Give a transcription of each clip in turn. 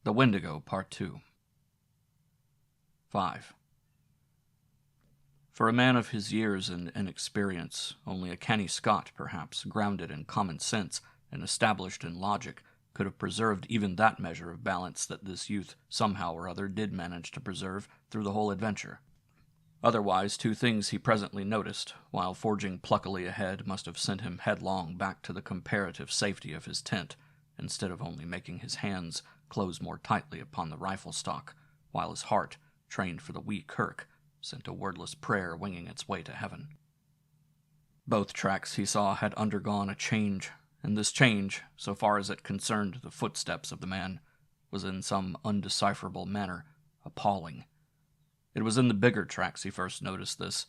The Wendigo, Part 2. 5. For a man of his years and inexperience, only a canny Scot, perhaps, grounded in common sense and established in logic, could have preserved even that measure of balance that this youth somehow or other did manage to preserve through the whole adventure. Otherwise, two things he presently noticed, while forging pluckily ahead, must have sent him headlong back to the comparative safety of his tent, instead of only making his hands close more tightly upon the rifle stock, while his heart, trained for the wee kirk, sent a wordless prayer winging its way to heaven. Both tracks, he saw, had undergone a change, and this change, so far as it concerned the footsteps of the man, was in some undecipherable manner appalling. It was in the bigger tracks he first noticed this,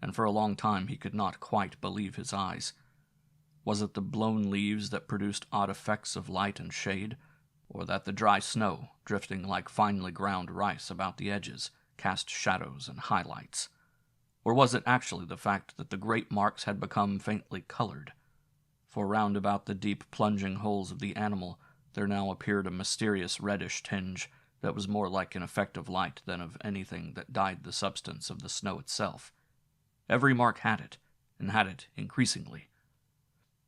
and for a long time he could not quite believe his eyes. Was it the blown leaves that produced odd effects of light and shade, or that the dry snow, drifting like finely ground rice about the edges, cast shadows and highlights? Or was it actually the fact that the great marks had become faintly colored? For round about the deep plunging holes of the animal there now appeared a mysterious reddish tinge that was more like an effect of light than of anything that dyed the substance of the snow itself. Every mark had it, and had it increasingly.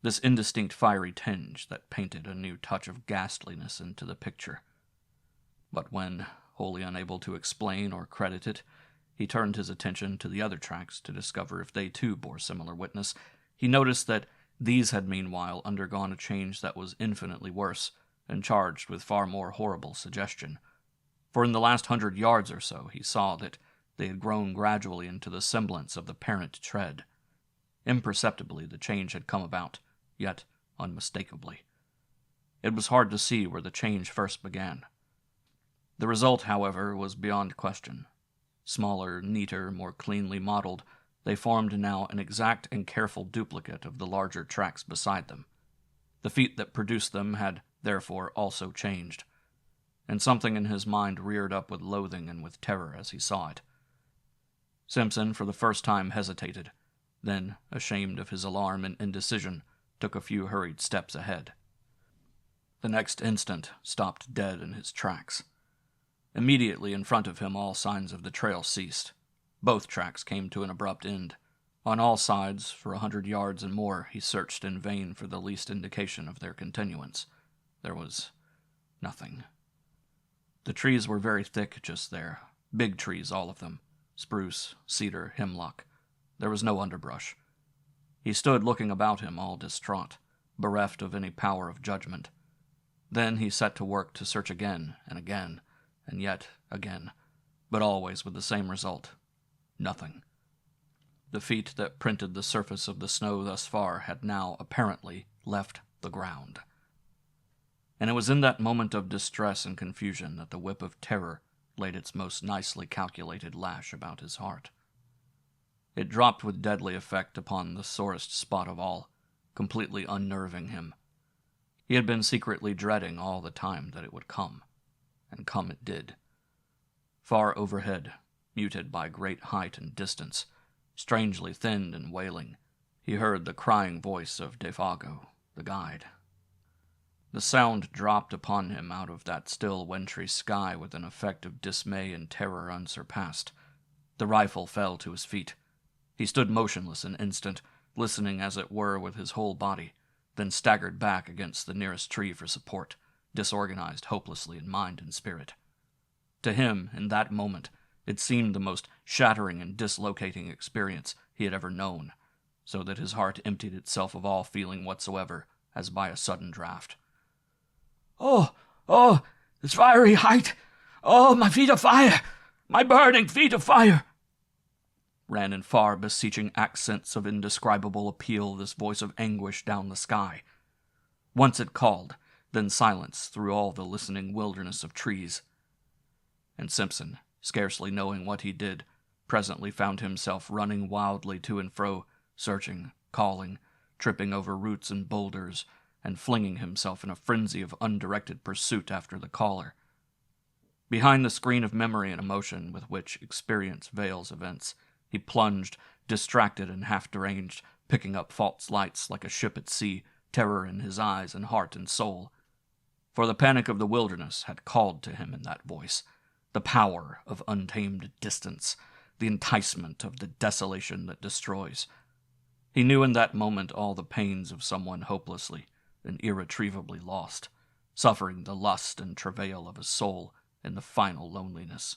This indistinct fiery tinge that painted a new touch of ghastliness into the picture. But when, wholly unable to explain or credit it, he turned his attention to the other tracks to discover if they too bore similar witness, he noticed that these had meanwhile undergone a change that was infinitely worse, and charged with far more horrible suggestion. For in the last 100 yards or so he saw that they had grown gradually into the semblance of the parent tread. Imperceptibly the change had come about, yet unmistakably. It was hard to see where the change first began. The result, however, was beyond question. Smaller, neater, more cleanly modeled, they formed now an exact and careful duplicate of the larger tracks beside them. The feet that produced them had, therefore, also changed, and something in his mind reared up with loathing and with terror as he saw it. Simpson for the first time hesitated, then, ashamed of his alarm and indecision, took a few hurried steps ahead. The next instant stopped dead in his tracks. Immediately in front of him all signs of the trail ceased. Both tracks came to an abrupt end. On all sides, for 100 yards and more, he searched in vain for the least indication of their continuance. There was nothing. The trees were very thick just there, big trees all of them, spruce, cedar, hemlock. There was no underbrush. He stood looking about him all distraught, bereft of any power of judgment. Then he set to work to search again and again, and yet again, but always with the same result. Nothing. The feet that printed the surface of the snow thus far had now, apparently, left the ground. And it was in that moment of distress and confusion that the whip of terror laid its most nicely calculated lash about his heart. It dropped with deadly effect upon the sorest spot of all, completely unnerving him. He had been secretly dreading all the time that it would come, and come it did. Far overhead, muted by great height and distance, strangely thinned and wailing, he heard the crying voice of Defago, the guide. The sound dropped upon him out of that still wintry sky with an effect of dismay and terror unsurpassed. The rifle fell to his feet. He stood motionless an instant, listening as it were with his whole body, then staggered back against the nearest tree for support, disorganized hopelessly in mind and spirit. To him, in that moment, it seemed the most shattering and dislocating experience he had ever known, so that his heart emptied itself of all feeling whatsoever, as by a sudden draught. Oh, this fiery height! Oh, my feet of fire! My burning feet of fire! Ran in far, beseeching accents of indescribable appeal this voice of anguish down the sky. Once it called, then silence through all the listening wilderness of trees. And Simpson, scarcely knowing what he did, presently found himself running wildly to and fro, searching, calling, tripping over roots and boulders, and flinging himself in a frenzy of undirected pursuit after the caller. Behind the screen of memory and emotion with which experience veils events, he plunged, distracted and half-deranged, picking up false lights like a ship at sea, terror in his eyes and heart and soul. For the panic of the wilderness had called to him in that voice, the power of untamed distance, the enticement of the desolation that destroys. He knew in that moment all the pains of someone hopelessly and irretrievably lost, suffering the lust and travail of a soul in the final loneliness.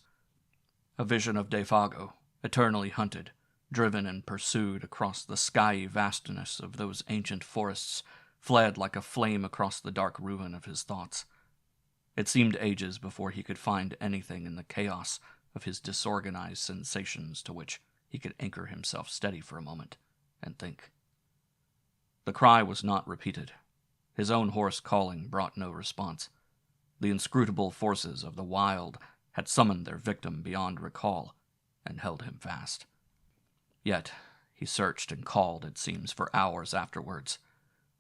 A vision of Defago, eternally hunted, driven and pursued across the skyey vastness of those ancient forests, fled like a flame across the dark ruin of his thoughts. It seemed ages before he could find anything in the chaos of his disorganized sensations to which he could anchor himself steady for a moment and think. The cry was not repeated. His own hoarse calling brought no response. The inscrutable forces of the wild had summoned their victim beyond recall and held him fast. Yet he searched and called, it seems, for hours afterwards,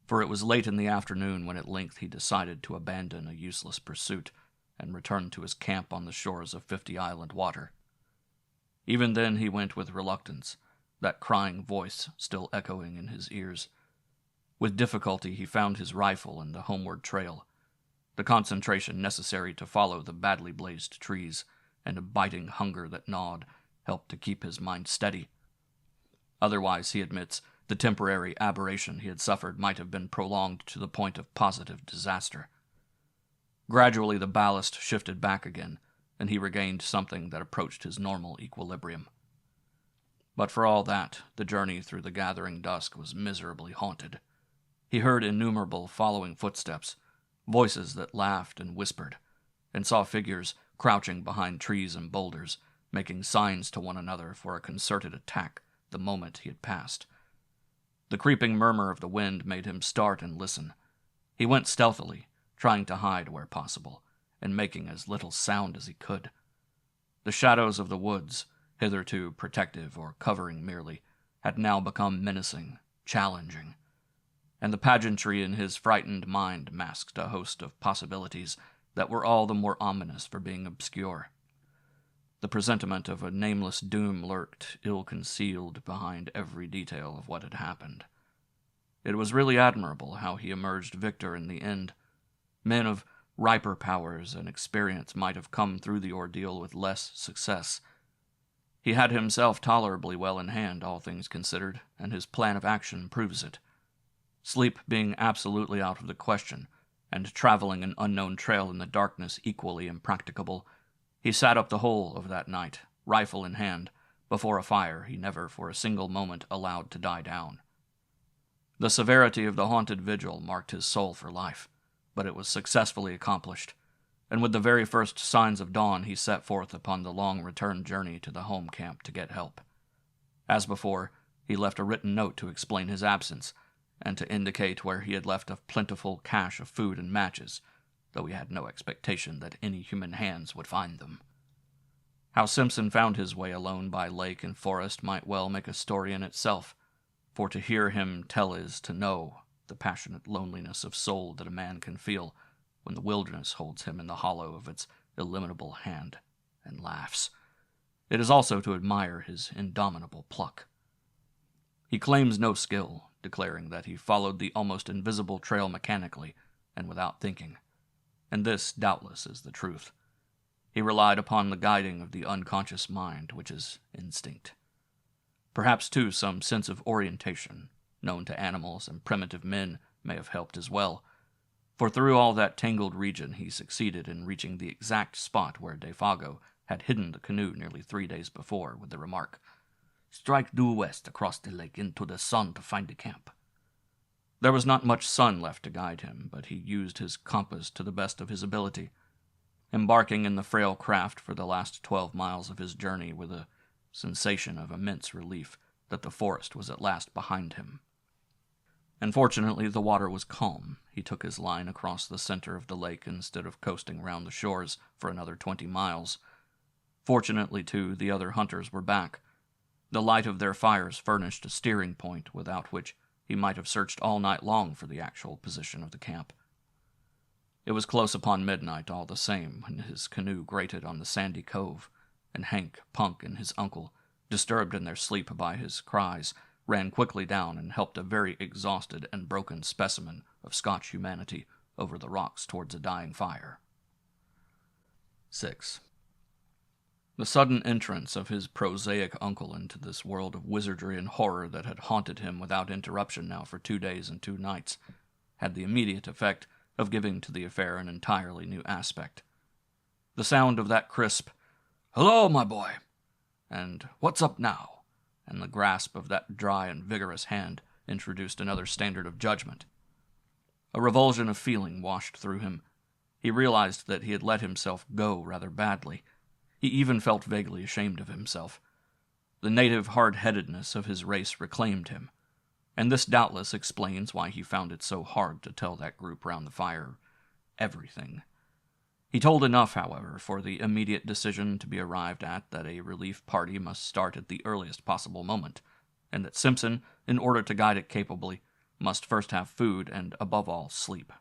for it was late in the afternoon when at length he decided to abandon a useless pursuit and return to his camp on the shores of 50 Island Water. Even then he went with reluctance, that crying voice still echoing in his ears. With difficulty he found his rifle and the homeward trail, the concentration necessary to follow the badly blazed trees, and a biting hunger that gnawed, helped to keep his mind steady. Otherwise, he admits, the temporary aberration he had suffered might have been prolonged to the point of positive disaster. Gradually the ballast shifted back again, and he regained something that approached his normal equilibrium. But for all that, the journey through the gathering dusk was miserably haunted. He heard innumerable following footsteps, voices that laughed and whispered, and saw figures crouching behind trees and boulders, making signs to one another for a concerted attack the moment he had passed. The creeping murmur of the wind made him start and listen. He went stealthily, trying to hide where possible, and making as little sound as he could. The shadows of the woods, hitherto protective or covering merely, had now become menacing, challenging, and the pageantry in his frightened mind masked a host of possibilities that were all the more ominous for being obscure. The presentiment of a nameless doom lurked, ill-concealed, behind every detail of what had happened. It was really admirable how he emerged victor in the end. Men of riper powers and experience might have come through the ordeal with less success. He had himself tolerably well in hand, all things considered, and his plan of action proves it. Sleep being absolutely out of the question, and traveling an unknown trail in the darkness equally impracticable, he sat up the whole of that night, rifle in hand, before a fire he never for a single moment allowed to die down. The severity of the haunted vigil marked his soul for life, but it was successfully accomplished, and with the very first signs of dawn he set forth upon the long return journey to the home camp to get help. As before, he left a written note to explain his absence, and to indicate where he had left a plentiful cache of food and matches, though he had no expectation that any human hands would find them. How Simpson found his way alone by lake and forest might well make a story in itself, for to hear him tell is to know the passionate loneliness of soul that a man can feel when the wilderness holds him in the hollow of its illimitable hand and laughs. It is also to admire his indomitable pluck. He claims no skill, declaring that he followed the almost invisible trail mechanically and without thinking. And this, doubtless, is the truth. He relied upon the guiding of the unconscious mind, which is instinct. Perhaps, too, some sense of orientation, known to animals and primitive men, may have helped as well, for through all that tangled region he succeeded in reaching the exact spot where Defago had hidden the canoe nearly 3 days before, with the remark, "Strike due west across the lake into the sun to find the camp." There was not much sun left to guide him, but he used his compass to the best of his ability, embarking in the frail craft for the last 12 miles of his journey with a sensation of immense relief that the forest was at last behind him. And fortunately the water was calm. He took his line across the center of the lake instead of coasting round the shores for another 20 miles. Fortunately, too, the other hunters were back. The light of their fires furnished a steering point without which he might have searched all night long for the actual position of the camp. It was close upon midnight all the same when his canoe grated on the sandy cove, and Hank, Punk, and his uncle, disturbed in their sleep by his cries, ran quickly down and helped a very exhausted and broken specimen of Scotch humanity over the rocks towards a dying fire. 6. The sudden entrance of his prosaic uncle into this world of wizardry and horror that had haunted him without interruption now for 2 days and 2 nights had the immediate effect of giving to the affair an entirely new aspect. The sound of that crisp, "Hello, my boy," and "What's up now?" and the grasp of that dry and vigorous hand introduced another standard of judgment. A revulsion of feeling washed through him. He realized that he had let himself go rather badly. He even felt vaguely ashamed of himself. The native hard-headedness of his race reclaimed him, and this doubtless explains why he found it so hard to tell that group round the fire everything. He told enough, however, for the immediate decision to be arrived at that a relief party must start at the earliest possible moment, and that Simpson, in order to guide it capably, must first have food and, above all, sleep.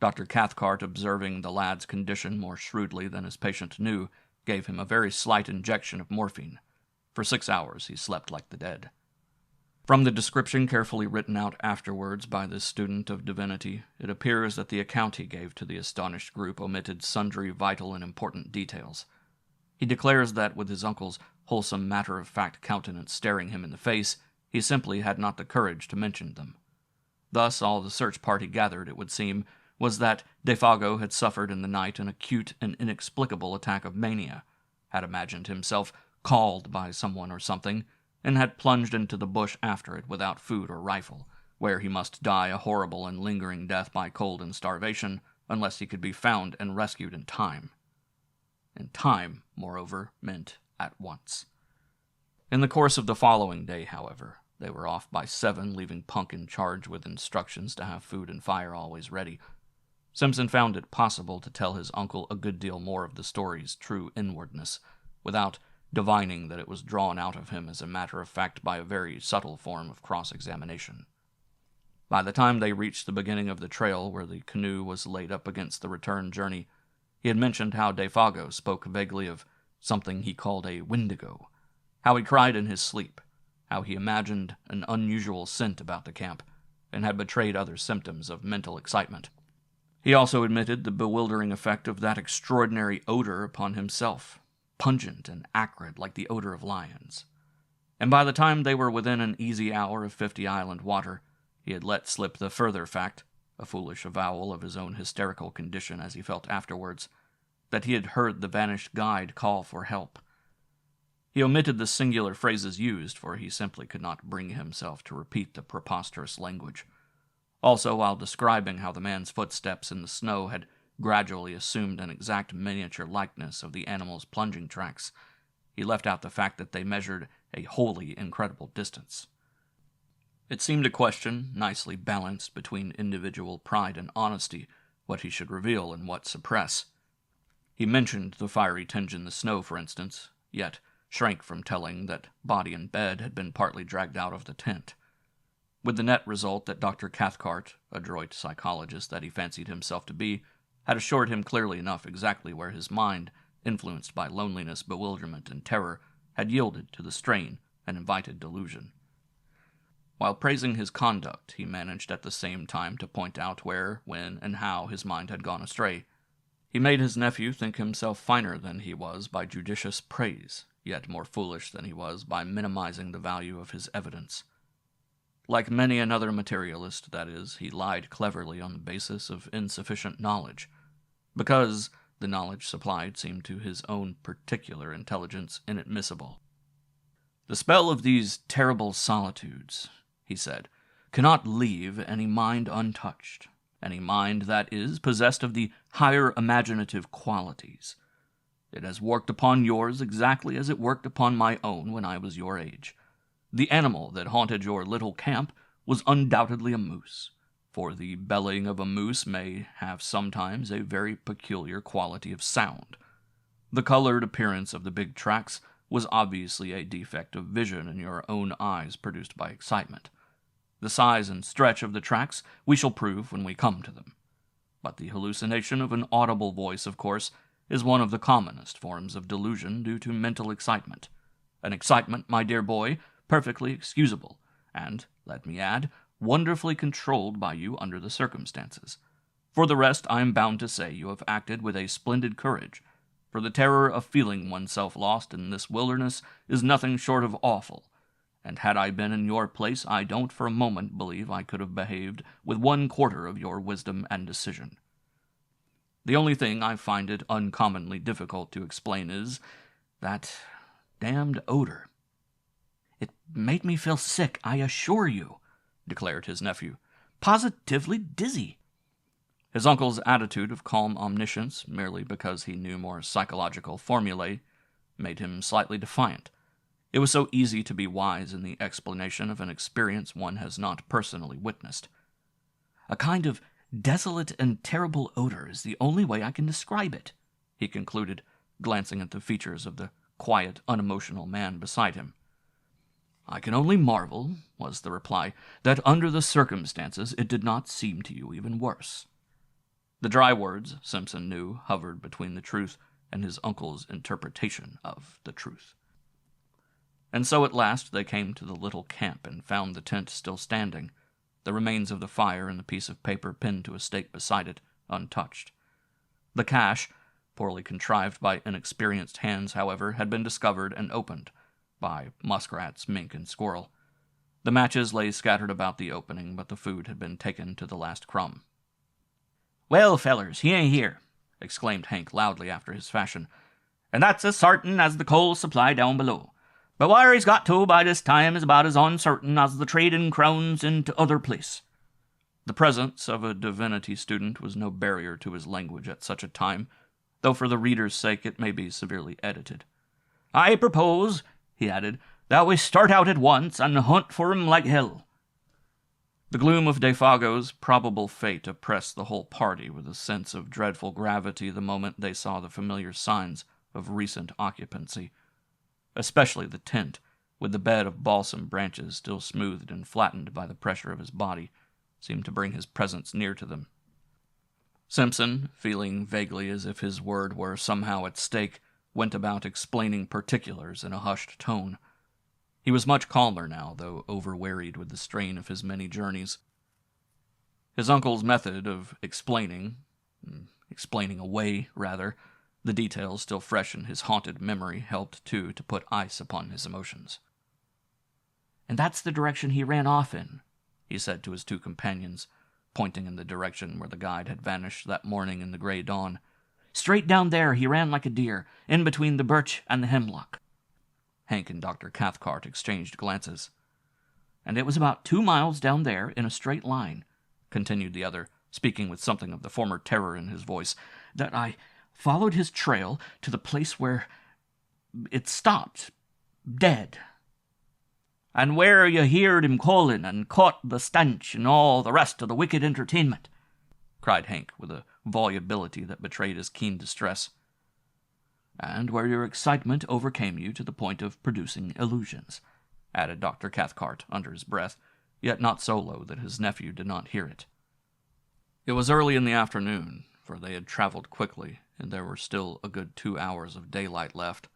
Dr. Cathcart, observing the lad's condition more shrewdly than his patient knew, gave him a very slight injection of morphine. For 6 hours he slept like the dead. From the description carefully written out afterwards by this student of divinity, it appears that the account he gave to the astonished group omitted sundry vital and important details. He declares that, with his uncle's wholesome matter-of-fact countenance staring him in the face, he simply had not the courage to mention them. Thus all the search party gathered, it would seem, was that Defago had suffered in the night an acute and inexplicable attack of mania, had imagined himself called by someone or something, and had plunged into the bush after it without food or rifle, where he must die a horrible and lingering death by cold and starvation, unless he could be found and rescued in time. And time, moreover, meant at once. In the course of the following day, however, they were off by 7, leaving Punk in charge with instructions to have food and fire always ready. Simpson found it possible to tell his uncle a good deal more of the story's true inwardness, without divining that it was drawn out of him as a matter of fact by a very subtle form of cross-examination. By the time they reached the beginning of the trail where the canoe was laid up against the return journey, he had mentioned how Defago spoke vaguely of something he called a Wendigo, how he cried in his sleep, how he imagined an unusual scent about the camp, and had betrayed other symptoms of mental excitement. He also admitted the bewildering effect of that extraordinary odor upon himself, pungent and acrid like the odor of lions. And by the time they were within an easy hour of 50 Island water, he had let slip the further fact, a foolish avowal of his own hysterical condition as he felt afterwards, that he had heard the vanished guide call for help. He omitted the singular phrases used, for he simply could not bring himself to repeat the preposterous language. Also, while describing how the man's footsteps in the snow had gradually assumed an exact miniature likeness of the animal's plunging tracks, he left out the fact that they measured a wholly incredible distance. It seemed a question, nicely balanced between individual pride and honesty, what he should reveal and what suppress. He mentioned the fiery tinge in the snow, for instance, yet shrank from telling that body and bed had been partly dragged out of the tent, with the net result that Dr. Cathcart, adroit psychologist that he fancied himself to be, had assured him clearly enough exactly where his mind, influenced by loneliness, bewilderment, and terror, had yielded to the strain and invited delusion. While praising his conduct, he managed at the same time to point out where, when, and how his mind had gone astray. He made his nephew think himself finer than he was by judicious praise, yet more foolish than he was by minimizing the value of his evidence. Like many another materialist, that is, he lied cleverly on the basis of insufficient knowledge, because the knowledge supplied seemed to his own particular intelligence inadmissible. "The spell of these terrible solitudes," he said, "cannot leave any mind untouched, any mind, that is, possessed of the higher imaginative qualities. It has worked upon yours exactly as it worked upon my own when I was your age. The animal that haunted your little camp was undoubtedly a moose, for the belling of a moose may have sometimes a very peculiar quality of sound. The colored appearance of the big tracks was obviously a defect of vision in your own eyes produced by excitement. The size and stretch of the tracks we shall prove when we come to them. But the hallucination of an audible voice, of course, is one of the commonest forms of delusion due to mental excitement. An excitement, my dear boy, perfectly excusable, and, let me add, wonderfully controlled by you under the circumstances. For the rest, I am bound to say you have acted with a splendid courage, for the terror of feeling oneself lost in this wilderness is nothing short of awful, and had I been in your place, I don't for a moment believe I could have behaved with 1/4 of your wisdom and decision. The only thing I find it uncommonly difficult to explain is that damned odor. It made me feel sick, I assure you, declared his nephew. Positively dizzy. His uncle's attitude of calm omniscience, merely because he knew more psychological formulae, made him slightly defiant. It was so easy to be wise in the explanation of an experience one has not personally witnessed. A kind of desolate and terrible odor is the only way I can describe it, he concluded, glancing at the features of the quiet, unemotional man beside him. I can only marvel, was the reply, that under the circumstances it did not seem to you even worse. The dry words, Simpson knew, hovered between the truth and his uncle's interpretation of the truth. And so at last they came to the little camp and found the tent still standing, the remains of the fire and the piece of paper pinned to a stake beside it, untouched. The cache, poorly contrived by inexperienced hands, however, had been discovered and opened by muskrats, mink, and squirrel. The matches lay scattered about the opening, but the food had been taken to the last crumb. "Well, fellers, he ain't here," exclaimed Hank loudly after his fashion, "and that's as sartain as the coal supply down below. But where he's got to by this time is about as uncertain as the trading crowns into other place." The presence of a divinity student was no barrier to his language at such a time, though for the reader's sake it may be severely edited. "I propose," he added, "that we start out at once and hunt for him like hell." The gloom of Defago's probable fate oppressed the whole party with a sense of dreadful gravity the moment they saw the familiar signs of recent occupancy. Especially the tent, with the bed of balsam branches still smoothed and flattened by the pressure of his body, seemed to bring his presence near to them. Simpson, feeling vaguely as if his word were somehow at stake, went about explaining particulars in a hushed tone. He was much calmer now, though overwearied with the strain of his many journeys. His uncle's method of explaining away, rather, the details still fresh in his haunted memory helped, too, to put ice upon his emotions. "And that's the direction he ran off in," he said to his two companions, pointing in the direction where the guide had vanished that morning in the gray dawn. "Straight down there he ran like a deer, in between the birch and the hemlock." Hank and Dr. Cathcart exchanged glances. "And it was about 2 miles down there in a straight line," continued the other, speaking with something of the former terror in his voice, "that I followed his trail to the place where it stopped, dead." "And where you heard him calling and caught the stench and all the rest of the wicked entertainment," cried Hank with a volubility that betrayed his keen distress. "And where your excitement overcame you to the point of producing illusions," added Dr. Cathcart under his breath, yet not so low that his nephew did not hear it. It was early in the afternoon, for they had traveled quickly, and there were still a good 2 hours of daylight left.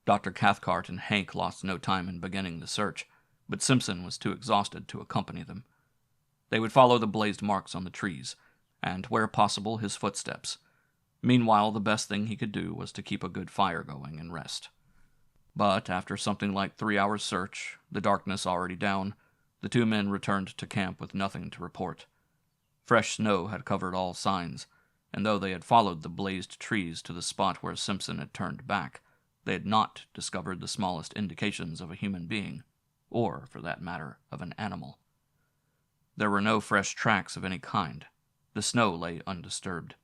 Dr. Cathcart and Hank lost no time in beginning the search, but Simpson was too exhausted to accompany them. They would follow the blazed marks on the trees, and, where possible, his footsteps. Meanwhile, the best thing he could do was to keep a good fire going and rest. But after something like 3 hours' search, the darkness already down, the two men returned to camp with nothing to report. Fresh snow had covered all signs, and though they had followed the blazed trees to the spot where Simpson had turned back, they had not discovered the smallest indications of a human being, or, for that matter, of an animal. There were no fresh tracks of any kind. The snow lay undisturbed.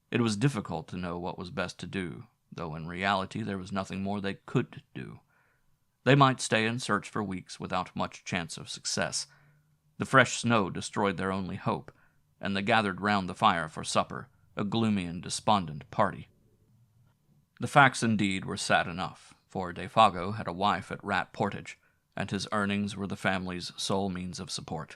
It was difficult to know what was best to do, though in reality there was nothing more they could do. They might stay and search for weeks without much chance of success. The fresh snow destroyed their only hope, and they gathered round the fire for supper, a gloomy and despondent party. The facts indeed were sad enough, for Defago had a wife at Rat Portage, and his earnings were the family's sole means of support.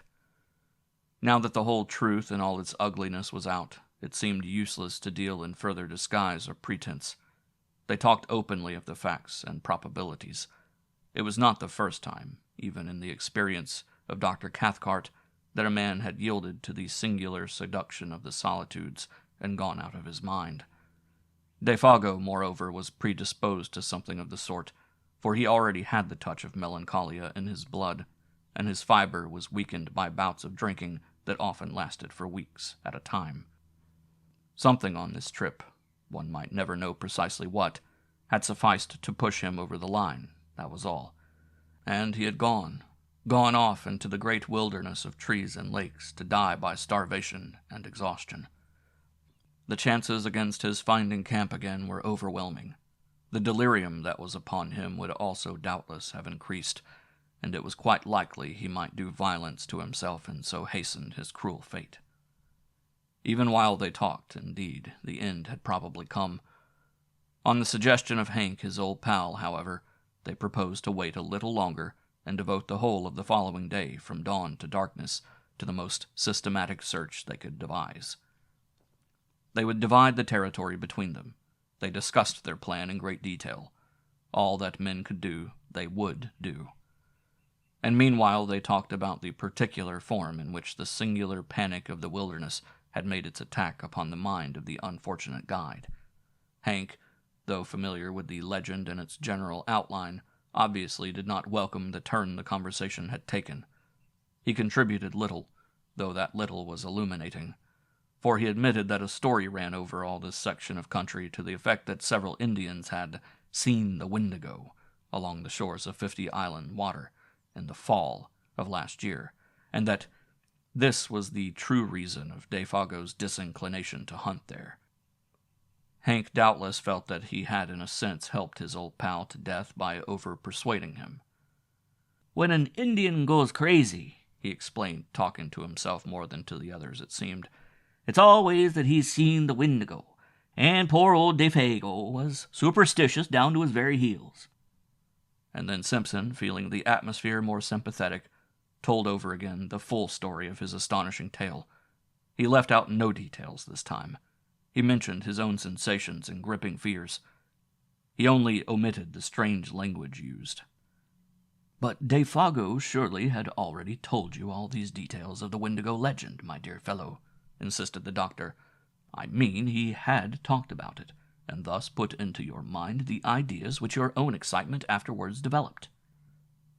Now that the whole truth in all its ugliness was out, it seemed useless to deal in further disguise or pretense. They talked openly of the facts and probabilities. It was not the first time, even in the experience of Dr. Cathcart, that a man had yielded to the singular seduction of the solitudes and gone out of his mind. Defago, moreover, was predisposed to something of the sort, for he already had the touch of melancholia in his blood, and his fibre was weakened by bouts of drinking that often lasted for weeks at a time. Something on this trip, one might never know precisely what, had sufficed to push him over the line, that was all. And he had gone off into the great wilderness of trees and lakes to die by starvation and exhaustion. The chances against his finding camp again were overwhelming. The delirium that was upon him would also doubtless have increased, and it was quite likely he might do violence to himself and so hasten his cruel fate. Even while they talked, indeed, the end had probably come. On the suggestion of Hank, his old pal, however, they proposed to wait a little longer and devote the whole of the following day, from dawn to darkness, to the most systematic search they could devise. They would divide the territory between them. They discussed their plan in great detail. All that men could do, they would do. And meanwhile they talked about the particular form in which the singular panic of the wilderness had made its attack upon the mind of the unfortunate guide. Hank, though familiar with the legend and its general outline, obviously did not welcome the turn the conversation had taken. He contributed little, though that little was illuminating, for he admitted that a story ran over all this section of country to the effect that several Indians had seen the Wendigo along the shores of 50 Island Water in the fall of last year, and that this was the true reason of Defago's disinclination to hunt there. Hank doubtless felt that he had in a sense helped his old pal to death by over-persuading him. "When an Indian goes crazy," he explained, talking to himself more than to the others, it seemed, "it's always that he's seen the Wendigo, and poor old Defago was superstitious down to his very heels." And then Simpson, feeling the atmosphere more sympathetic, told over again the full story of his astonishing tale. He left out no details this time. He mentioned his own sensations and gripping fears. He only omitted the strange language used. "But Defago surely had already told you all these details of the Wendigo legend, my dear fellow," insisted the doctor. "I mean, he had talked about it, and thus put into your mind the ideas which your own excitement afterwards developed."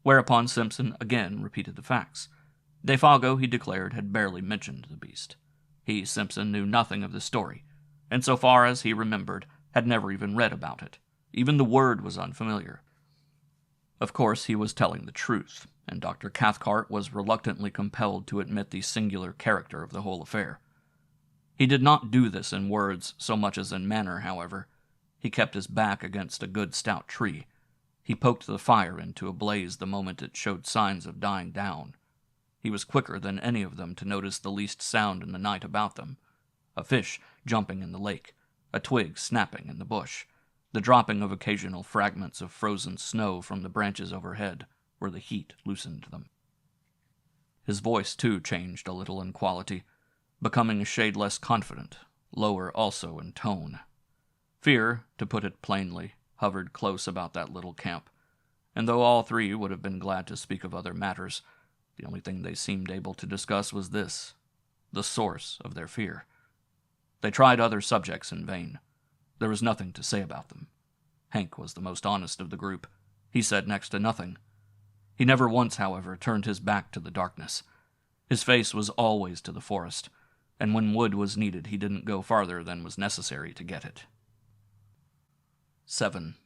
Whereupon Simpson again repeated the facts. Defago, he declared, had barely mentioned the beast. He, Simpson, knew nothing of the story, and so far as he remembered, had never even read about it. Even the word was unfamiliar. Of course, he was telling the truth, and Dr. Cathcart was reluctantly compelled to admit the singular character of the whole affair. He did not do this in words so much as in manner, however. He kept his back against a good stout tree. He poked the fire into a blaze the moment it showed signs of dying down. He was quicker than any of them to notice the least sound in the night about them. A fish jumping in the lake, a twig snapping in the bush, the dropping of occasional fragments of frozen snow from the branches overhead, where the heat loosened them. His voice, too, changed a little in quality, becoming a shade less confident, lower also in tone. Fear, to put it plainly, hovered close about that little camp, and though all three would have been glad to speak of other matters, the only thing they seemed able to discuss was this, the source of their fear. They tried other subjects in vain. There was nothing to say about them. Hank was the most honest of the group. He said next to nothing. He never once, however, turned his back to the darkness. His face was always to the forest, and when wood was needed he didn't go farther than was necessary to get it. 7.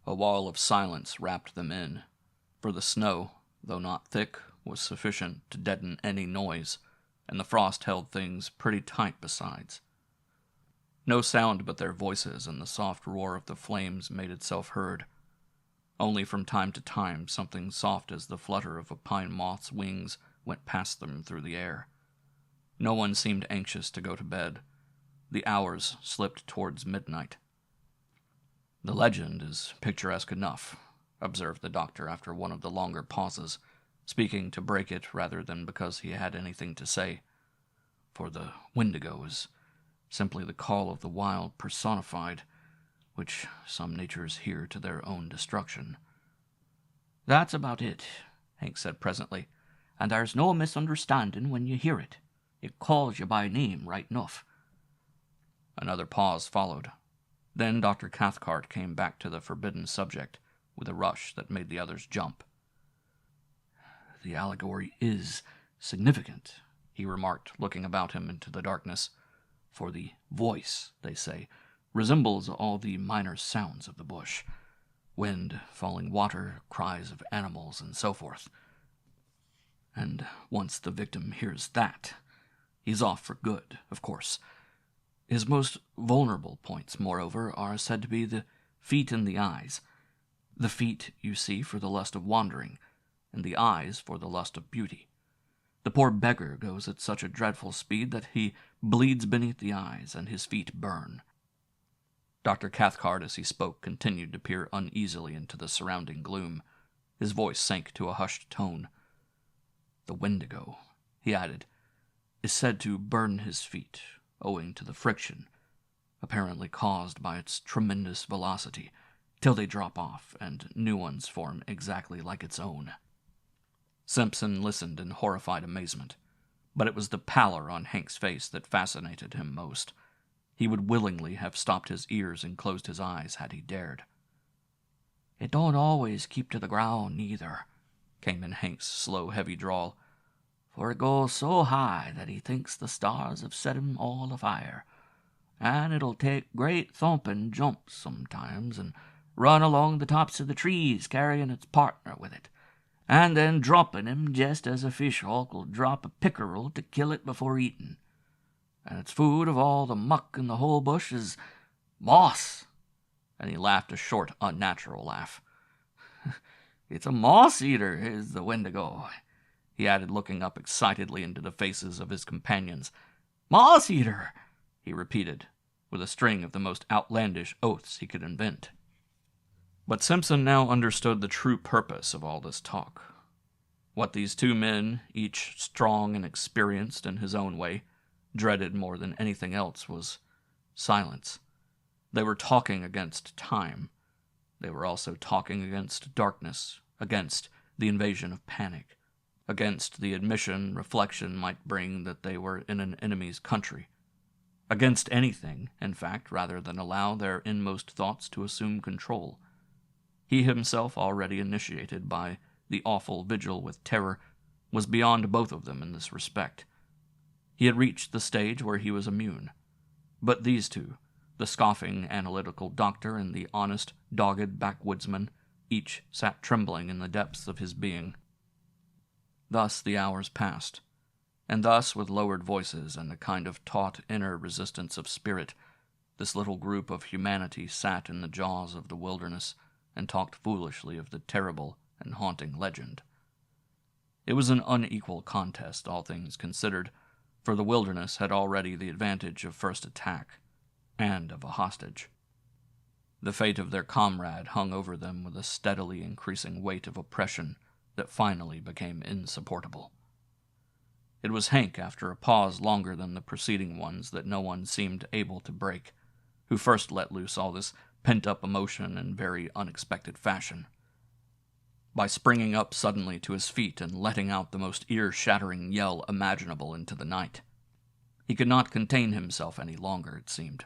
A wall of silence wrapped them in, for the snow, though not thick, was sufficient to deaden any noise, and the frost held things pretty tight besides. No sound but their voices and the soft roar of the flames made itself heard. Only from time to time something soft as the flutter of a pine moth's wings went past them through the air. No one seemed anxious to go to bed. The hours slipped towards midnight. "The legend is picturesque enough," observed the doctor after one of the longer pauses, speaking to break it rather than because he had anything to say. "For the Wendigo is simply the call of the wild personified, which some natures hear to their own destruction." "That's about it," Hank said presently. and there's no misunderstanding when you hear it. It calls you by name right enough." Another pause followed. Then Dr. Cathcart came back to the forbidden subject with a rush that made the others jump. "The allegory is significant," he remarked, looking about him into the darkness. "For the voice, they say, resembles all the minor sounds of the bush. Wind, falling water, cries of animals, and so forth. And once the victim hears that, he's off for good, of course. His most vulnerable points, moreover, are said to be the feet and the eyes. The feet, you see, for the lust of wandering, and the eyes for the lust of beauty. The poor beggar goes at such a dreadful speed that he bleeds beneath the eyes, and his feet burn." Dr. Cathcart, as he spoke, continued to peer uneasily into the surrounding gloom. His voice sank to a hushed tone. "The Wendigo," he added, "is said to burn his feet, owing to the friction, apparently caused by its tremendous velocity, till they drop off, and new ones form exactly like its own." Simpson listened in horrified amazement, but it was the pallor on Hank's face that fascinated him most. He would willingly have stopped his ears and closed his eyes had he dared. "It don't always keep to the ground, neither," came in Hank's slow, heavy drawl, "for it goes so high that he thinks the stars have set him all afire, and it'll take great thumping jumps sometimes, and run along the tops of the trees carrying its partner with it, and then dropping him just as a fish-hawk will drop a pickerel to kill it before eating. And its food of all the muck in the whole bush is moss." And he laughed a short, unnatural laugh. "It's a moss-eater, is the Wendigo," he added, looking up excitedly into the faces of his companions. "Moss-eater," he repeated, with a string of the most outlandish oaths he could invent. But Simpson now understood the true purpose of all this talk. What these two men, each strong and experienced in his own way, dreaded more than anything else was silence. They were talking against time. They were also talking against darkness, against the invasion of panic, against the admission reflection might bring that they were in an enemy's country, against anything, in fact, rather than allow their inmost thoughts to assume control. He himself, already initiated by the awful vigil with terror, was beyond both of them in this respect. He had reached the stage where he was immune. But these two, the scoffing, analytical doctor and the honest, dogged backwoodsman, each sat trembling in the depths of his being. Thus the hours passed, and thus, with lowered voices and a kind of taut inner resistance of spirit, this little group of humanity sat in the jaws of the wilderness and talked foolishly of the terrible and haunting legend. It was an unequal contest, all things considered, for the wilderness had already the advantage of first attack, and of a hostage. The fate of their comrade hung over them with a steadily increasing weight of oppression that finally became insupportable. It was Hank, after a pause longer than the preceding ones that no one seemed able to break, who first let loose all this pent-up emotion in very unexpected fashion. By springing up suddenly to his feet and letting out the most ear-shattering yell imaginable into the night. He could not contain himself any longer, it seemed.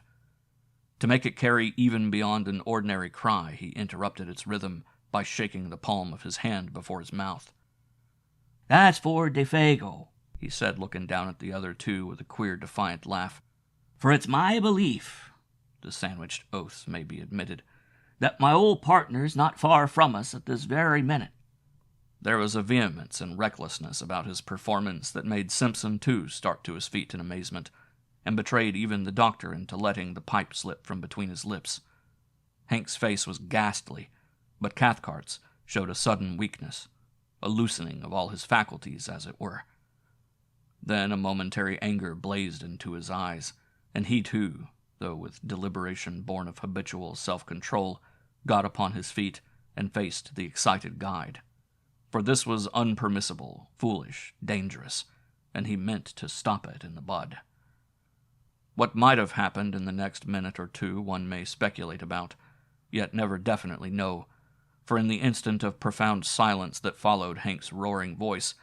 To make it carry even beyond an ordinary cry, he interrupted its rhythm by shaking the palm of his hand before his mouth. "That's for Defago," he said, looking down at the other two with a queer, defiant laugh. "For it's my belief," the sandwiched oaths may be admitted, "that my old partner's not far from us at this very minute." There was a vehemence and recklessness about his performance that made Simpson, too, start to his feet in amazement, and betrayed even the doctor into letting the pipe slip from between his lips. Hank's face was ghastly, but Cathcart's showed a sudden weakness, a loosening of all his faculties, as it were. Then a momentary anger blazed into his eyes, and he, too, though with deliberation born of habitual self-control, got upon his feet and faced the excited guide. For this was unpermissible, foolish, dangerous, and he meant to stop it in the bud. What might have happened in the next minute or two one may speculate about, yet never definitely know, for in the instant of profound silence that followed Hank's roaring voice,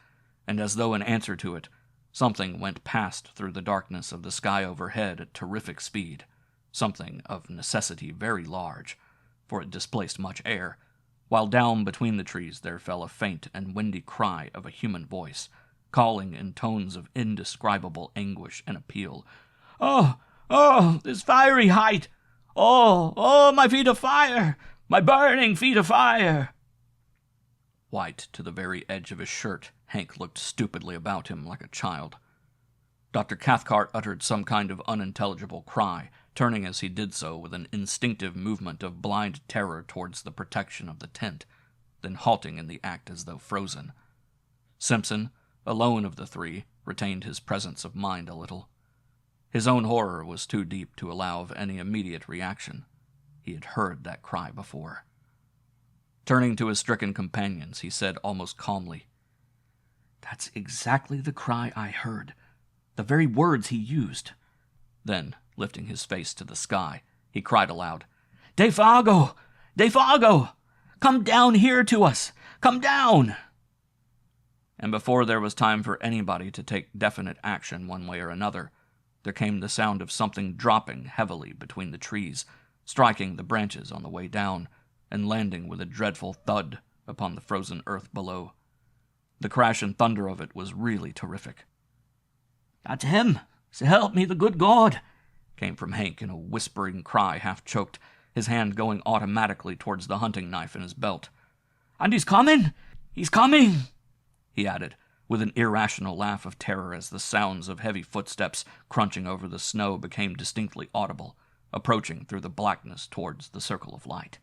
and as though in answer to it, something went past through the darkness of the sky overhead at terrific speed, something of necessity very large, for it displaced much air, while down between the trees there fell a faint and windy cry of a human voice, calling in tones of indescribable anguish and appeal. "Oh, oh, this fiery height! Oh, oh, my feet of fire! My burning feet of fire!" White to the very edge of his shirt, Hank looked stupidly about him like a child. Dr. Cathcart uttered some kind of unintelligible cry, turning as he did so with an instinctive movement of blind terror towards the protection of the tent, then halting in the act as though frozen. Simpson, alone of the three, retained his presence of mind a little. His own horror was too deep to allow of any immediate reaction. He had heard that cry before. Turning to his stricken companions, he said almost calmly, "That's exactly the cry I heard. The very words he used." Then, lifting his face to the sky, he cried aloud, "Defago! Defago! Come down here to us! Come down!" And before there was time for anybody to take definite action one way or another, there came the sound of something dropping heavily between the trees, striking the branches on the way down, and landing with a dreadful thud upon the frozen earth below. The crash and thunder of it was really terrific. "That's him! So help me the good God!" came from Hank in a whispering cry, half-choked, his hand going automatically towards the hunting knife in his belt. "And he's coming! He's coming!" he added, with an irrational laugh of terror as the sounds of heavy footsteps crunching over the snow became distinctly audible, approaching through the blackness towards the circle of light.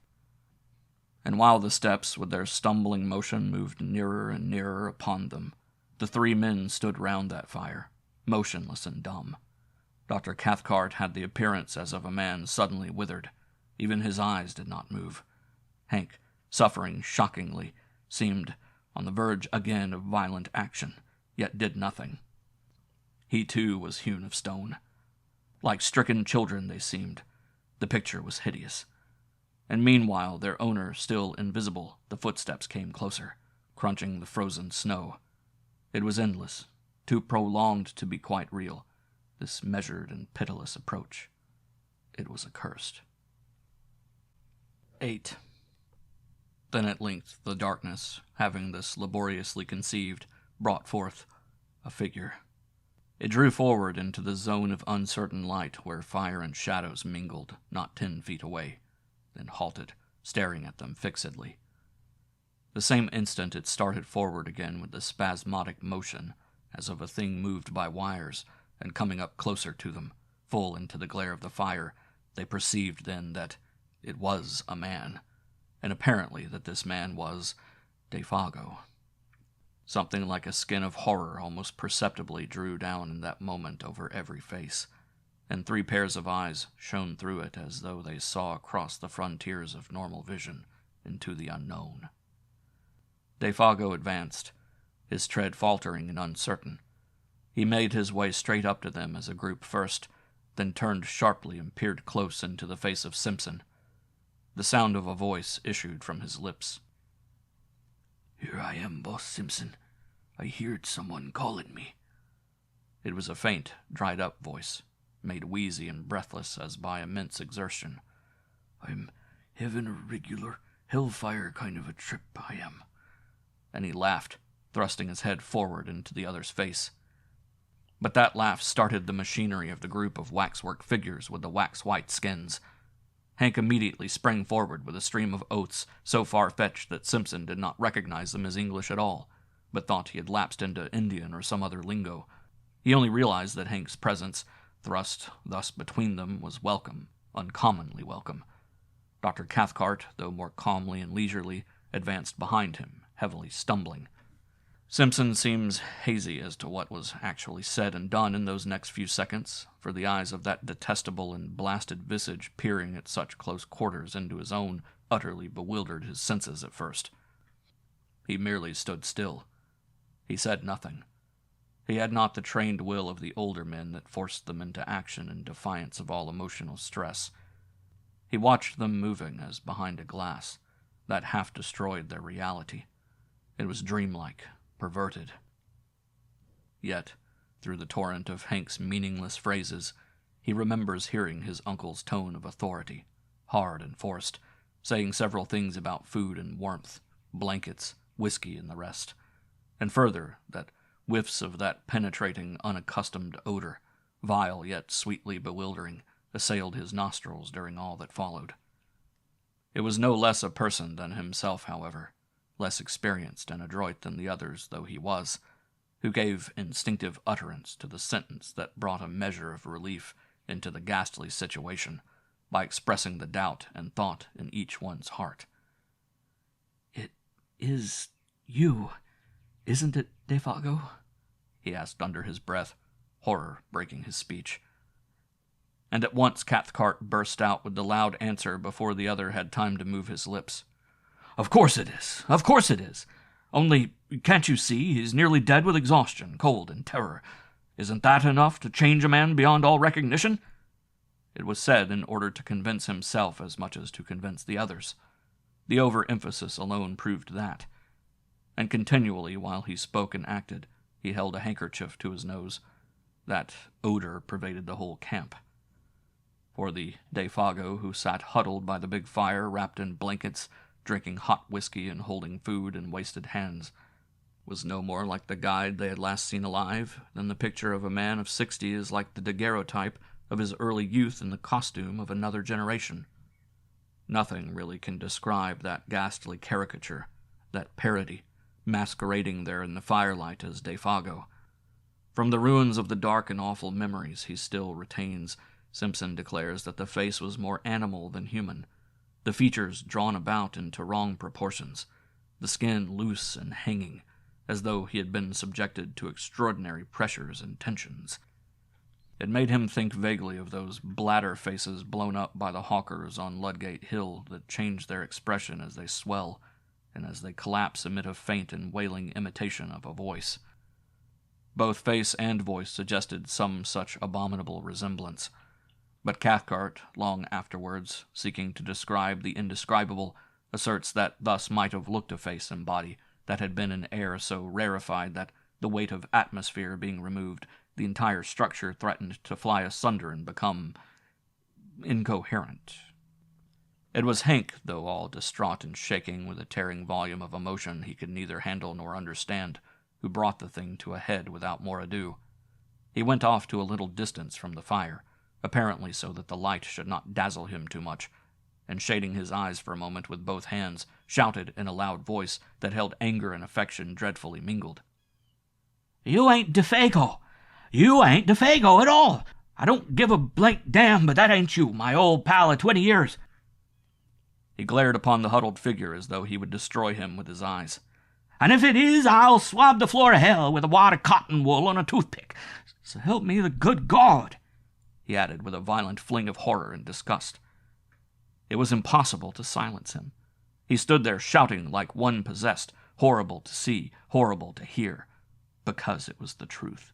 And while the steps, with their stumbling motion, moved nearer and nearer upon them, the three men stood round that fire, motionless and dumb. Dr. Cathcart had the appearance as of a man suddenly withered. Even his eyes did not move. Hank, suffering shockingly, seemed on the verge again of violent action, yet did nothing. He too was hewn of stone. Like stricken children they seemed. The picture was hideous. And meanwhile, their owner still invisible, the footsteps came closer, crunching the frozen snow. It was endless, too prolonged to be quite real, this measured and pitiless approach. It was accursed. 8. Then at length the darkness, having thus laboriously conceived, brought forth a figure. It drew forward into the zone of uncertain light where fire and shadows mingled, not 10 feet away, then halted, staring at them fixedly. The same instant it started forward again with the spasmodic motion, as of a thing moved by wires, and coming up closer to them, full into the glare of the fire, they perceived then that it was a man, and apparently that this man was Defago. Something like a skin of horror almost perceptibly drew down in that moment over every face, and 3 pairs of eyes shone through it as though they saw across the frontiers of normal vision into the unknown. Defago advanced, his tread faltering and uncertain. He made his way straight up to them as a group first, then turned sharply and peered close into the face of Simpson. The sound of a voice issued from his lips. "Here I am, Boss Simpson. I heard someone calling me." It was a faint, dried-up voice, made wheezy and breathless as by immense exertion. "I'm having a regular hellfire kind of a trip, I am." And he laughed, thrusting his head forward into the other's face. But that laugh started the machinery of the group of waxwork figures with the wax-white skins. Hank immediately sprang forward with a stream of oaths so far-fetched that Simpson did not recognize them as English at all, but thought he had lapsed into Indian or some other lingo. He only realized that Hank's presence, thrust thus between them, was welcome, uncommonly welcome. Dr. Cathcart, though more calmly and leisurely, advanced behind him, heavily stumbling. Simpson seems hazy as to what was actually said and done in those next few seconds, for the eyes of that detestable and blasted visage peering at such close quarters into his own utterly bewildered his senses at first. He merely stood still. He said nothing. He had not the trained will of the older men that forced them into action in defiance of all emotional stress. He watched them moving as behind a glass that half destroyed their reality. It was dreamlike, perverted. Yet, through the torrent of Hank's meaningless phrases, he remembers hearing his uncle's tone of authority, hard and forced, saying several things about food and warmth, blankets, whiskey, and the rest. And further, that whiffs of that penetrating, unaccustomed odor, vile yet sweetly bewildering, assailed his nostrils during all that followed. It was no less a person than himself, however, less experienced and adroit than the others though he was, who gave instinctive utterance to the sentence that brought a measure of relief into the ghastly situation by expressing the doubt and thought in each one's heart. "It is you, isn't it, Defago?" he asked under his breath, horror breaking his speech. And at once Cathcart burst out with the loud answer before the other had time to move his lips. "Of course it is! Of course it is! Only, can't you see, he's nearly dead with exhaustion, cold, and terror. Isn't that enough to change a man beyond all recognition?" It was said in order to convince himself as much as to convince the others. The overemphasis alone proved that. And continually, while he spoke and acted, he held a handkerchief to his nose. That odor pervaded the whole camp. For the Defago, who sat huddled by the big fire, wrapped in blankets, drinking hot whiskey and holding food in wasted hands, was no more like the guide they had last seen alive than the picture of a man of 60 is like the daguerreotype of his early youth in the costume of another generation. Nothing really can describe that ghastly caricature, that parody, masquerading there in the firelight as Defago. From the ruins of the dark and awful memories he still retains, Simpson declares that the face was more animal than human, the features drawn about into wrong proportions, the skin loose and hanging, as though he had been subjected to extraordinary pressures and tensions. It made him think vaguely of those bladder faces blown up by the hawkers on Ludgate Hill that change their expression as they swell, and as they collapse emit a faint and wailing imitation of a voice. Both face and voice suggested some such abominable resemblance. But Cathcart, long afterwards, seeking to describe the indescribable, asserts that thus might have looked a face and body that had been in air so rarefied that, the weight of atmosphere being removed, the entire structure threatened to fly asunder and become incoherent. It was Hank, though all distraught and shaking with a tearing volume of emotion he could neither handle nor understand, who brought the thing to a head without more ado. He went off to a little distance from the fire, apparently so that the light should not dazzle him too much, and shading his eyes for a moment with both hands, shouted in a loud voice that held anger and affection dreadfully mingled. "You ain't Defago! You ain't Defago at all! I don't give a blank damn, but that ain't you, my old pal of 20 years!" He glared upon the huddled figure as though he would destroy him with his eyes. "And if it is, I'll swab the floor of hell with a wad of cotton wool and a toothpick. So help me the good God!" he added with a violent fling of horror and disgust. It was impossible to silence him. He stood there shouting like one possessed, horrible to see, horrible to hear, because it was the truth.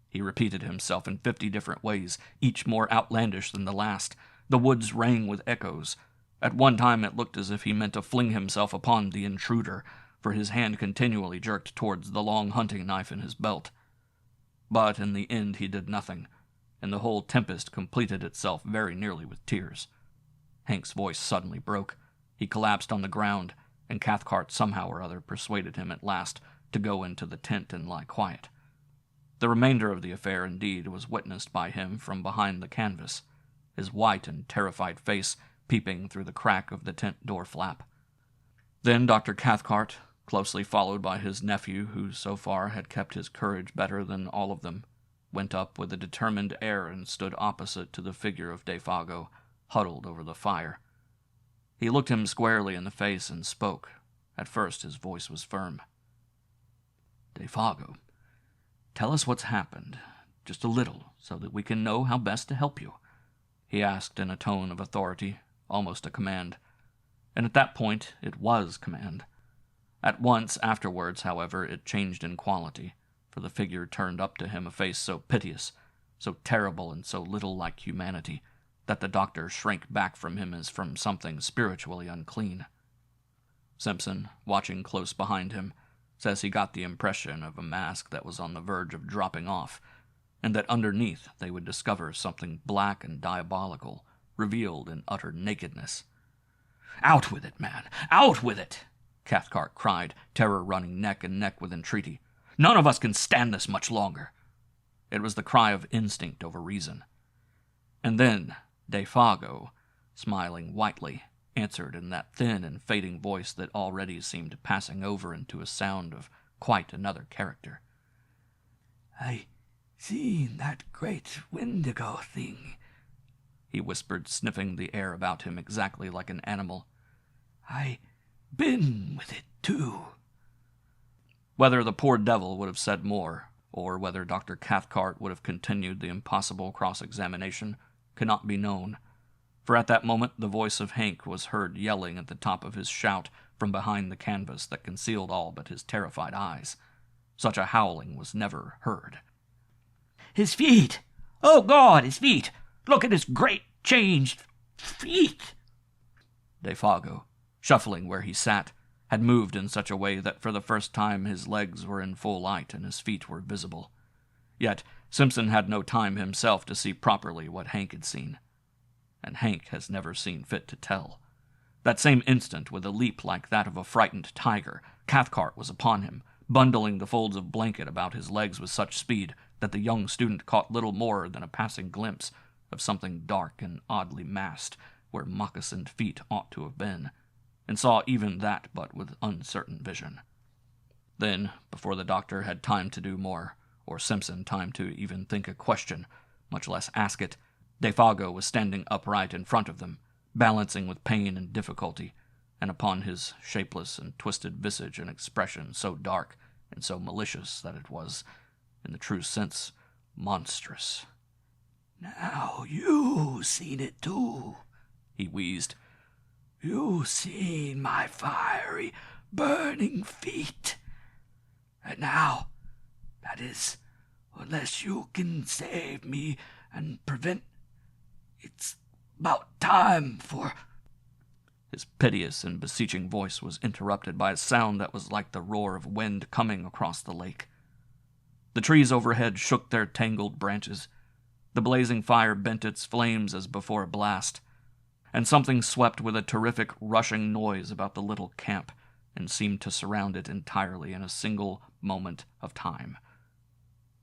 He repeated himself in 50 different ways, each more outlandish than the last. The woods rang with echoes. At one time it looked as if he meant to fling himself upon the intruder, for his hand continually jerked towards the long hunting knife in his belt. But in the end he did nothing, and the whole tempest completed itself very nearly with tears. Hank's voice suddenly broke. He collapsed on the ground, and Cathcart somehow or other persuaded him at last to go into the tent and lie quiet. The remainder of the affair, indeed, was witnessed by him from behind the canvas, his white and terrified face peeping through the crack of the tent door flap. Then Dr. Cathcart, closely followed by his nephew, who so far had kept his courage better than all of them, went up with a determined air and stood opposite to the figure of Defago, huddled over the fire. He looked him squarely in the face and spoke. At first his voice was firm. "Defago, tell us what's happened, just a little, so that we can know how best to help you," he asked in a tone of authority, almost a command. And at that point it was command. At once afterwards, however, it changed in quality, for the figure turned up to him a face so piteous, so terrible and so little like humanity, that the doctor shrank back from him as from something spiritually unclean. Simpson, watching close behind him, says he got the impression of a mask that was on the verge of dropping off, and that underneath they would discover something black and diabolical, revealed in utter nakedness. "Out with it, man! Out with it!" Cathcart cried, terror running neck and neck with entreaty. "None of us can stand this much longer." It was the cry of instinct over reason. And then Defago, smiling whitely, answered in that thin and fading voice that already seemed passing over into a sound of quite another character. "I seen that great Wendigo thing," he whispered, sniffing the air about him exactly like an animal. "I been with it, too." Whether the poor devil would have said more, or whether Dr. Cathcart would have continued the impossible cross-examination, cannot be known, for at that moment the voice of Hank was heard yelling at the top of his shout from behind the canvas that concealed all but his terrified eyes. Such a howling was never heard. "His feet! Oh, God, his feet! Look at his great changed feet!" Defago, shuffling where he sat, had moved in such a way that for the first time his legs were in full light and his feet were visible. Yet Simpson had no time himself to see properly what Hank had seen. And Hank has never seen fit to tell. That same instant, with a leap like that of a frightened tiger, Cathcart was upon him, bundling the folds of blanket about his legs with such speed that the young student caught little more than a passing glimpse of something dark and oddly massed where moccasined feet ought to have been, and saw even that but with uncertain vision. Then, before the doctor had time to do more, or Simpson time to even think a question, much less ask it, Defago was standing upright in front of them, balancing with pain and difficulty, and upon his shapeless and twisted visage an expression so dark and so malicious that it was, in the true sense, monstrous. "Now you seen it too," he wheezed. "You seen my fiery, burning feet. And now, that is, unless you can save me and prevent, it's about time for—" His piteous and beseeching voice was interrupted by a sound that was like the roar of wind coming across the lake. The trees overhead shook their tangled branches. The blazing fire bent its flames as before a blast, and something swept with a terrific rushing noise about the little camp and seemed to surround it entirely in a single moment of time.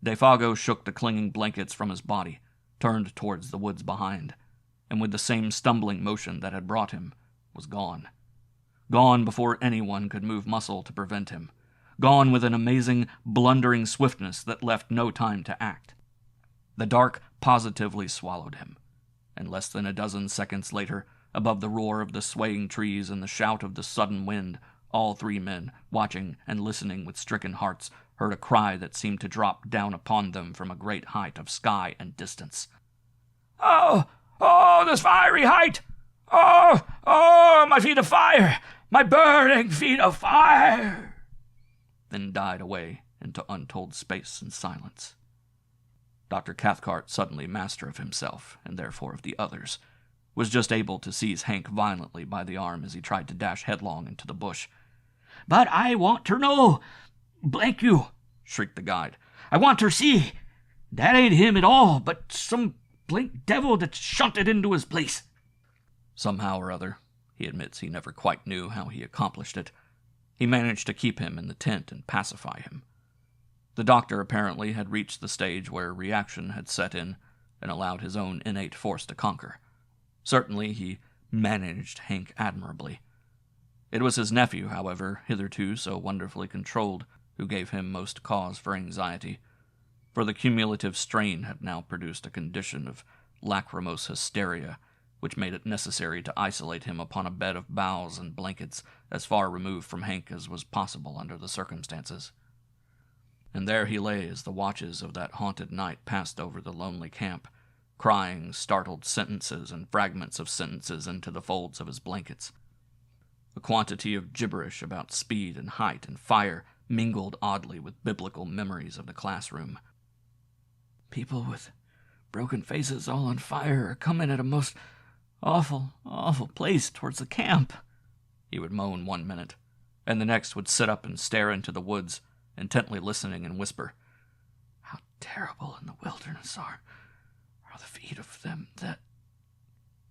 Defago shook the clinging blankets from his body, turned towards the woods behind, and with the same stumbling motion that had brought him, was gone. Gone before anyone could move muscle to prevent him. Gone with an amazing, blundering swiftness that left no time to act. The dark positively swallowed him, and less than a dozen seconds later, above the roar of the swaying trees and the shout of the sudden wind, all three men, watching and listening with stricken hearts, heard a cry that seemed to drop down upon them from a great height of sky and distance. "Oh, oh, this fiery height! Oh, oh, my feet of fire! My burning feet of fire!" Then died away into untold space and silence. Dr. Cathcart, suddenly master of himself, and therefore of the others, was just able to seize Hank violently by the arm as he tried to dash headlong into the bush. "But I want ter know, blank you," shrieked the guide. "I want ter see. That ain't him at all, but some blank devil that's shunted into his place." Somehow or other, he admits he never quite knew how he accomplished it, he managed to keep him in the tent and pacify him. The doctor apparently had reached the stage where reaction had set in and allowed his own innate force to conquer. Certainly he managed Hank admirably. It was his nephew, however, hitherto so wonderfully controlled, who gave him most cause for anxiety, for the cumulative strain had now produced a condition of lachrymose hysteria, which made it necessary to isolate him upon a bed of boughs and blankets as far removed from Hank as was possible under the circumstances. And there he lay as the watches of that haunted night passed over the lonely camp, crying startled sentences and fragments of sentences into the folds of his blankets. A quantity of gibberish about speed and height and fire mingled oddly with biblical memories of the classroom. "People with broken faces all on fire are coming at a most awful, awful place towards the camp," he would moan one minute, and the next would sit up and stare into the woods, intently listening and whisper, "How terrible in the wilderness are the feet of them that..."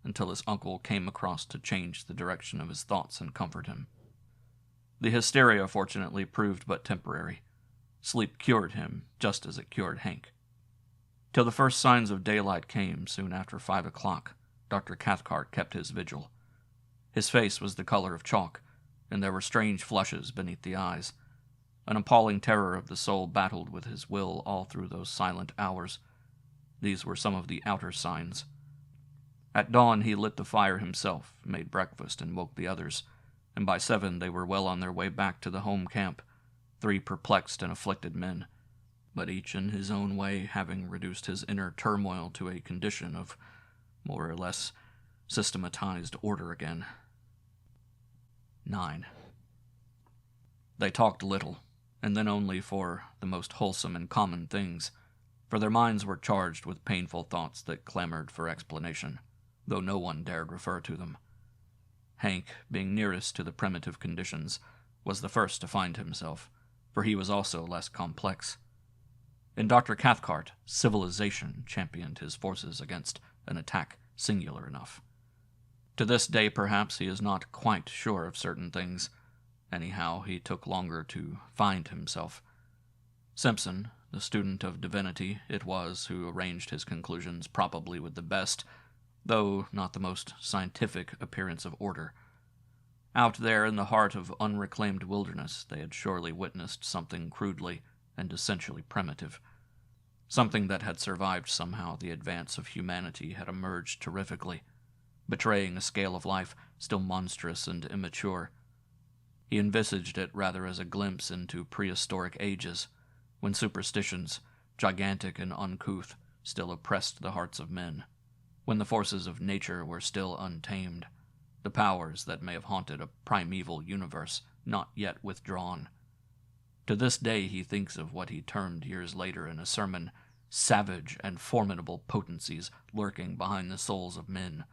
until his uncle came across to change the direction of his thoughts and comfort him. The hysteria, fortunately, proved but temporary. Sleep cured him, just as it cured Hank. Till the first signs of daylight came, soon after 5 o'clock, Dr. Cathcart kept his vigil. His face was the color of chalk, and there were strange flushes beneath the eyes. An appalling terror of the soul battled with his will all through those silent hours. These were some of the outer signs. At dawn he lit the fire himself, made breakfast, and woke the others, and by 7 they were well on their way back to the home camp, 3 perplexed and afflicted men, but each in his own way having reduced his inner turmoil to a condition of more or less systematized order again. 9. They talked little, and then only for the most wholesome and common things, for their minds were charged with painful thoughts that clamored for explanation, though no one dared refer to them. Hank, being nearest to the primitive conditions, was the first to find himself, for he was also less complex. In Dr. Cathcart, civilization championed his forces against an attack singular enough. To this day, perhaps, he is not quite sure of certain things. Anyhow, he took longer to find himself. Simpson, the student of divinity, it was who arranged his conclusions probably with the best, though not the most scientific appearance of order. Out there in the heart of unreclaimed wilderness, they had surely witnessed something crudely and essentially primitive. Something that had survived somehow the advance of humanity had emerged terrifically, betraying a scale of life still monstrous and immature. He envisaged it rather as a glimpse into prehistoric ages, when superstitions, gigantic and uncouth, still oppressed the hearts of men, when the forces of nature were still untamed, the powers that may have haunted a primeval universe not yet withdrawn. To this day he thinks of what he termed years later in a sermon savage and formidable potencies lurking behind the souls of men,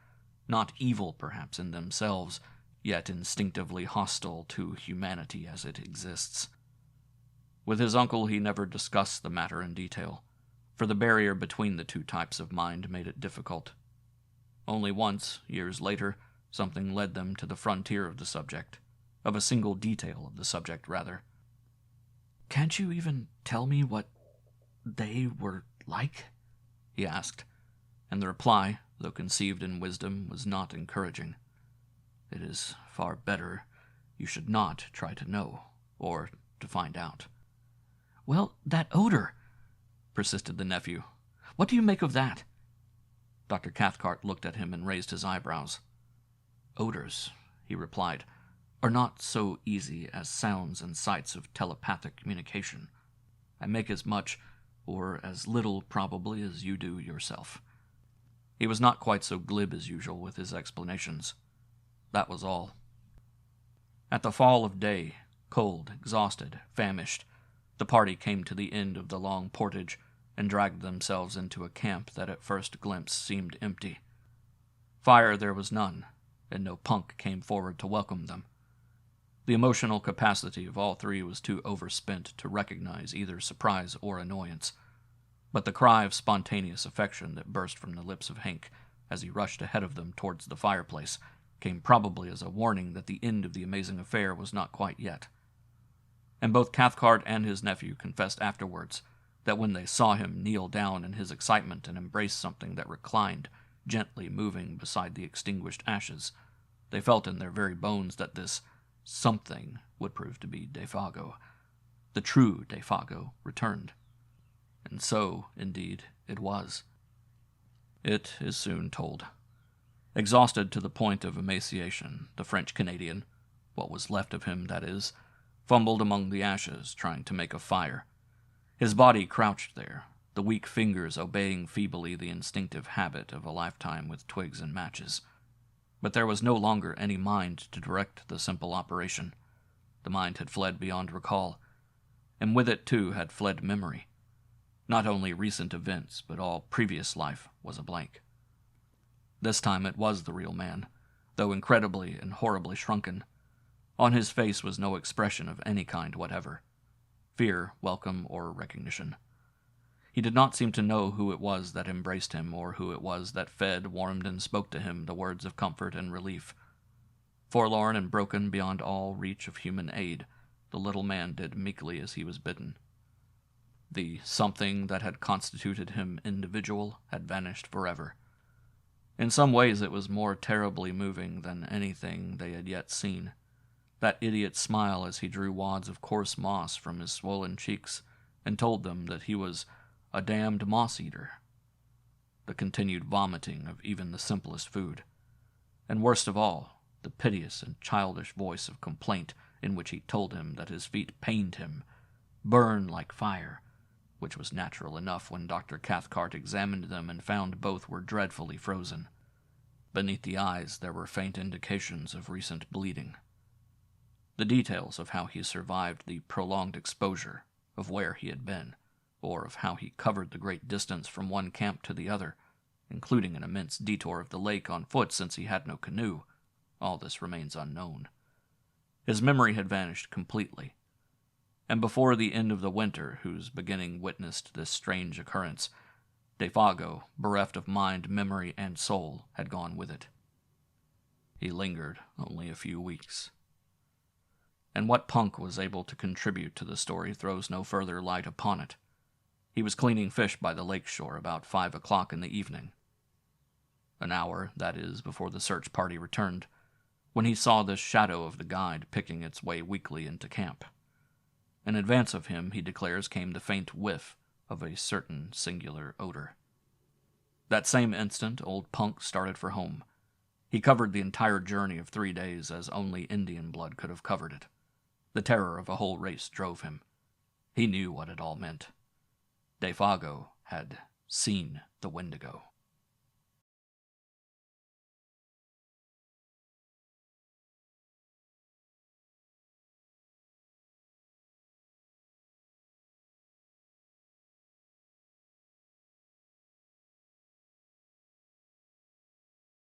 not evil perhaps in themselves, yet instinctively hostile to humanity as it exists. With his uncle he never discussed the matter in detail, for the barrier between the two types of mind made it difficult. Only once, years later, something led them to the frontier of the subject, of a single detail of the subject, rather. "Can't you even tell me what they were like?" he asked, and the reply, though conceived in wisdom, was not encouraging. "It is far better you should not try to know, or to find out." "Well, that odor," persisted the nephew. "What do you make of that?" Dr. Cathcart looked at him and raised his eyebrows. "Odors," he replied, "are not so easy as sounds and sights of telepathic communication. I make as much, or as little probably, as you do yourself." He was not quite so glib as usual with his explanations. That was all. At the fall of day, cold, exhausted, famished, the party came to the end of the long portage and dragged themselves into a camp that at first glimpse seemed empty. Fire there was none, and no punk came forward to welcome them. The emotional capacity of all three was too overspent to recognize either surprise or annoyance, but the cry of spontaneous affection that burst from the lips of Hank as he rushed ahead of them towards the fireplace came probably as a warning that the end of the amazing affair was not quite yet. And both Cathcart and his nephew confessed afterwards that when they saw him kneel down in his excitement and embrace something that reclined, gently moving beside the extinguished ashes, they felt in their very bones that this something would prove to be Defago. The true Defago returned. And so, indeed, it was. It is soon told. Exhausted to the point of emaciation, the French-Canadian, what was left of him, that is, fumbled among the ashes, trying to make a fire. His body crouched there, the weak fingers obeying feebly the instinctive habit of a lifetime with twigs and matches. But there was no longer any mind to direct the simple operation. The mind had fled beyond recall, and with it, too, had fled memory. Not only recent events, but all previous life was a blank. This time it was the real man, though incredibly and horribly shrunken. On his face was no expression of any kind whatever. Fear, welcome, or recognition. He did not seem to know who it was that embraced him, or who it was that fed, warmed, and spoke to him the words of comfort and relief. Forlorn and broken beyond all reach of human aid, the little man did meekly as he was bidden. The something that had constituted him individual had vanished forever. In some ways it was more terribly moving than anything they had yet seen. That idiot smile as he drew wads of coarse moss from his swollen cheeks and told them that he was a damned moss-eater. The continued vomiting of even the simplest food. And worst of all, the piteous and childish voice of complaint in which he told him that his feet pained him, burned like fire, which was natural enough when Dr. Cathcart examined them and found both were dreadfully frozen. Beneath the eyes there were faint indications of recent bleeding. The details of how he survived the prolonged exposure, of where he had been, or of how he covered the great distance from one camp to the other, including an immense detour of the lake on foot since he had no canoe, all this remains unknown. His memory had vanished completely, and before the end of the winter whose beginning witnessed this strange occurrence, Defago, bereft of mind, memory, and soul, had gone with it. He lingered only a few weeks. And what Punk was able to contribute to the story throws no further light upon it. He was cleaning fish by the lake shore about 5 o'clock in the evening. An hour, that is, before the search party returned, when he saw the shadow of the guide picking its way weakly into camp. In advance of him, he declares, came the faint whiff of a certain singular odor. That same instant, old Punk started for home. He covered the entire journey of 3 days as only Indian blood could have covered it. The terror of a whole race drove him. He knew what it all meant. Defago had seen the Wendigo.